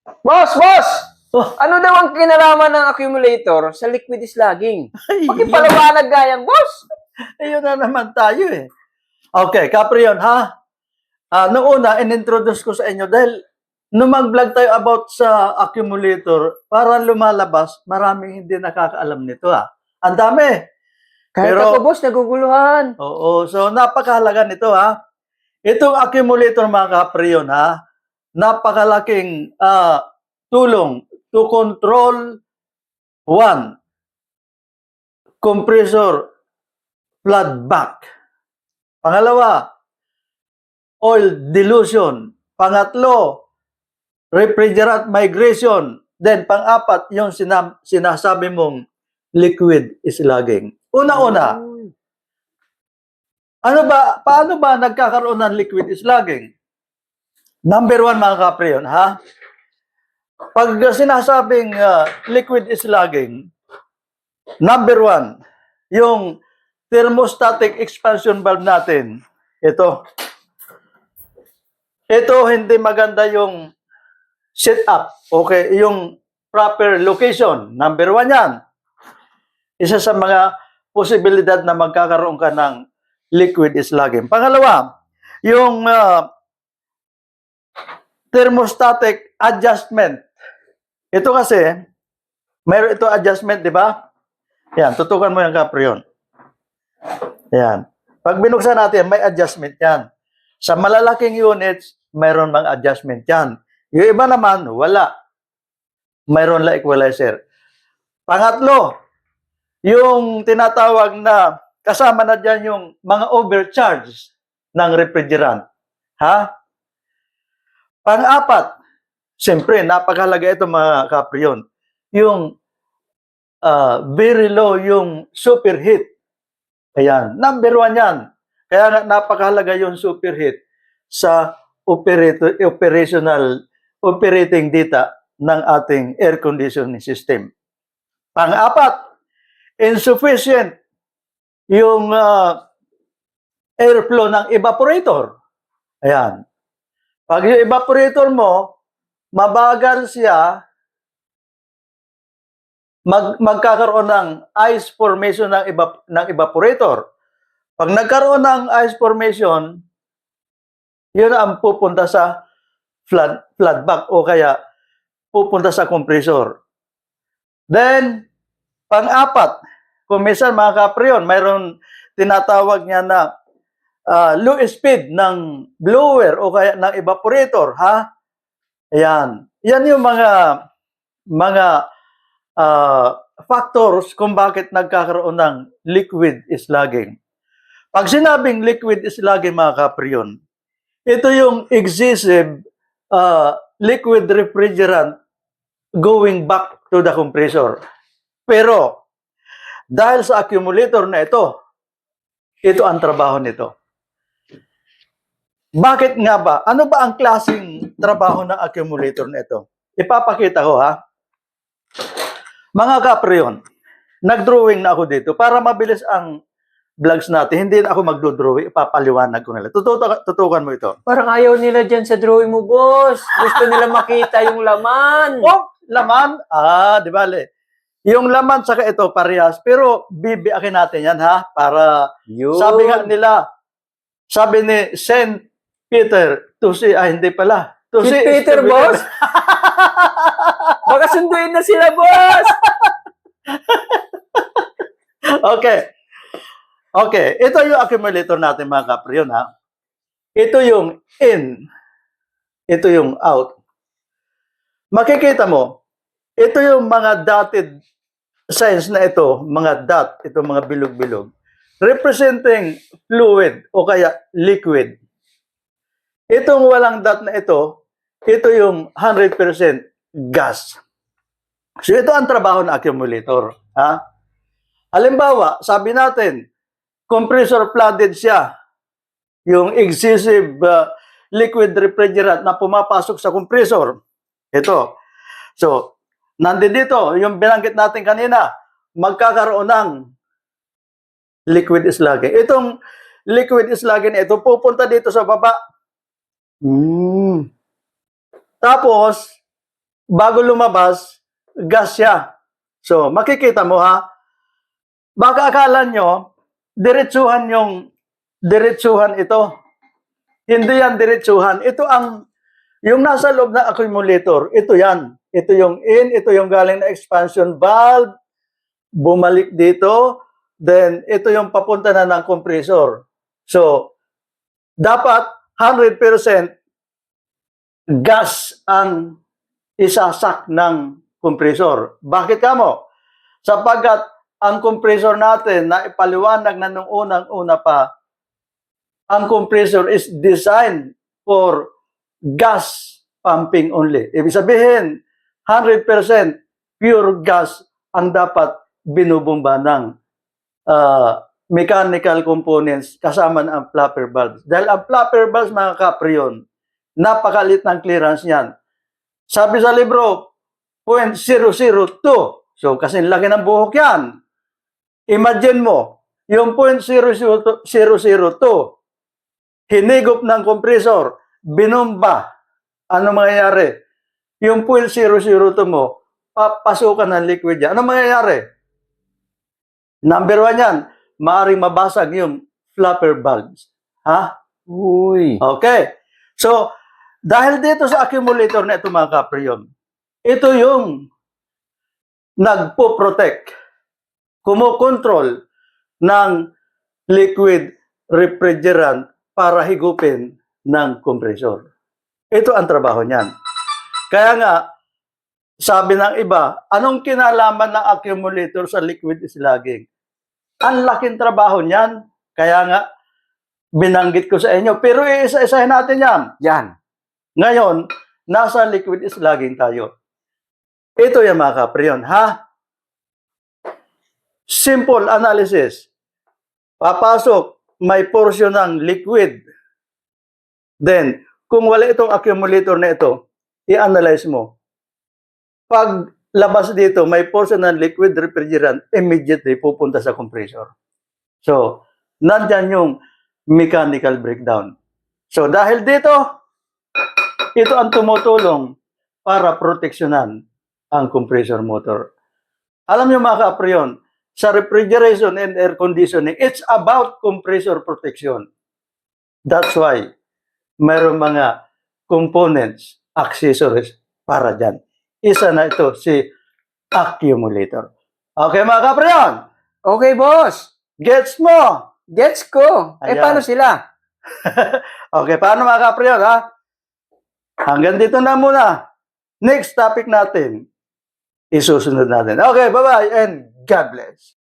Boss, boss! Oh, Ano daw ang kinalaman ng accumulator sa liquid slugging? ay, Pakipaliwanag nga yan, boss! ayun na naman tayo eh. Okay, Caprion, ha? Noong una, in-introduce ko sa inyo dahil nung mag-vlog tayo about sa accumulator, parang lumalabas, maraming hindi nakakaalam nito, ha? Ang dami. Kahit Pero- ako, boss, naguguluhan. Oo, so napakahalaga nito, ha? Itong accumulator, mga Caprion, ha? Napakalaking tulong to control one, compressor flood back. Pangalawa, oil dilution. Pangatlo, refrigerant migration. Then pang-apat, yung sinasabi mong liquid slugging. Una-una, paano ba nagkakaroon ng liquid slugging? Number one, mga Caprion, ha? Pag sinasabing liquid slugging, number one, yung thermostatic expansion valve natin, ito. Ito, hindi maganda yung setup. Okay, yung proper location. Number one yan. Isa sa mga posibilidad na magkakaroon ka ng liquid slugging. Pangalawa, yung thermostatic adjustment. Ito kasi, mayroon ito adjustment, di ba? Yan, tutukan mo yung Caprion. Yan. Pag binuksan natin, may adjustment yan. Sa malalaking units, mayroon mang adjustment yan. Yung iba naman, wala. Mayroon lang equalizer. Pangatlo, yung tinatawag na kasama na dyan yung mga overcharge ng refrigerant. Ha? Pang-apat, siyempre, napakahalaga ito mga Caprion. Yung very low yung superheat. Ayan, number one yan. Kaya nga napakahalaga yung superheat sa operating data ng ating air conditioning system. Pang-apat, insufficient yung airflow ng evaporator. Ayan. Pag yung evaporator mo, mabagal siya, magkakaroon ng ice formation ng evaporator. Pag nagkaroon ng ice formation, yun ang pupunta sa flood back o kaya pupunta sa compressor. Then, pang-apat, kung minsan mga Caprion, mayroon tinatawag niya na low speed ng blower o kaya ng evaporator, ha? Ayan. Yan yung mga factors kung bakit nagkakaroon ng liquid slugging. Pag sinabing liquid slugging, mga Caprion, ito yung excessive liquid refrigerant going back to the compressor. Pero, dahil sa accumulator na ito ang trabaho nito. Bakit nga ba? Ano ba ang klaseng trabaho ng accumulator na ito? Ipapakita ko, ha? Mga Caprion, nag-drawing na ako dito para mabilis ang vlogs natin. Hindi na ako magdo-drawing, ipapaliwanag ko nila. Tutukan mo ito. Parang ayaw nila dyan sa drawing mo, boss. Gusto nila makita yung laman. Oh, laman? Di bale. Yung laman saka ito parehas, pero bibiakin natin yan, ha? Para, Yun. sabi ni Saint Peter, hindi pala. Si Peter, boss? Baka sunduin na sila, boss! Okay, ito yung accumulator natin, mga Caprion, ha? Ito yung in. Ito yung out. Makikita mo, ito yung mga dotted signs na ito, mga dot, ito mga bilog-bilog, representing fluid o kaya liquid. Itong walang dot na ito yung 100% gas. So ito ang trabaho ng accumulator. Ha? Halimbawa, sabi natin, compressor flooded siya. Yung excessive liquid refrigerant na pumapasok sa compressor. Ito. So, nandito, yung binanggit natin kanina, magkakaroon ng liquid slugging. Itong liquid slugging, ito pupunta dito sa baba. Tapos, bago lumabas, gas siya. So, makikita mo ha, baka akala nyo, diretsuhan ito. Hindi yan diretsuhan. Ito yung nasa loob na accumulator, ito yan. Ito yung ito yung galing na expansion valve, bumalik dito, then ito yung papunta na ng compressor. So, dapat 100% gas ang isasak ng compressor. Bakit kamo? Sapagkat ang compressor natin na ipaliwanag na nung unang-una pa, ang compressor is designed for gas pumping only. Ibig sabihin, 100% pure gas ang dapat binubumba ng mechanical components kasama ng flapper valves. Dahil ang flapper valves, mga kapriyon, napakalit ng clearance niyan. Sabi sa libro, 0.002. So, kasi laki ng buhok yan. Imagine mo, yung 0.002, hinigop ng compressor, binomba. Ano mangyayari? Yung 0.002 mo, papasukan ng liquid yan. Ano mangyayari? Number 1 yan, maaaring mabasag yung flapper valves. Ha? Uy. Okay. So, dahil dito sa accumulator na ito, mga kapriyon, ito yung nagpo-protect, kumokontrol ng liquid refrigerant para higupin ng compressor. Ito ang trabaho niyan. Kaya nga, sabi ng iba, anong kinalaman ng accumulator sa liquid slugging? Ang laking trabaho niyan. Kaya nga, binanggit ko sa inyo. Pero iisa-isahin natin yan. Yan. Ngayon, nasa liquid slugging tayo. Ito yung mga kapriyon, ha? Simple analysis. Papasok, may portion ng liquid. Then, kung wala itong accumulator na ito, i-analyze mo. Pag labas dito, may portion ng liquid refrigerant, immediately pupunta sa compressor. So, nandyan yung mechanical breakdown. So, dahil dito, ito ang tumutulong para proteksyonan ang compressor motor. Alam niyo mga kapriyon, sa refrigeration and air conditioning, it's about compressor protection. That's why mayroong mga components, accessories para dyan. Isa na ito, si accumulator. Okay mga kapriyon? Okay, boss. Gets mo? Gets ko. Eh, Ayan. paano sila? Okay, paano mga kapriyon, ha? Hanggang dito na muna. Next topic natin, isusunod natin. Okay, bye-bye and God bless.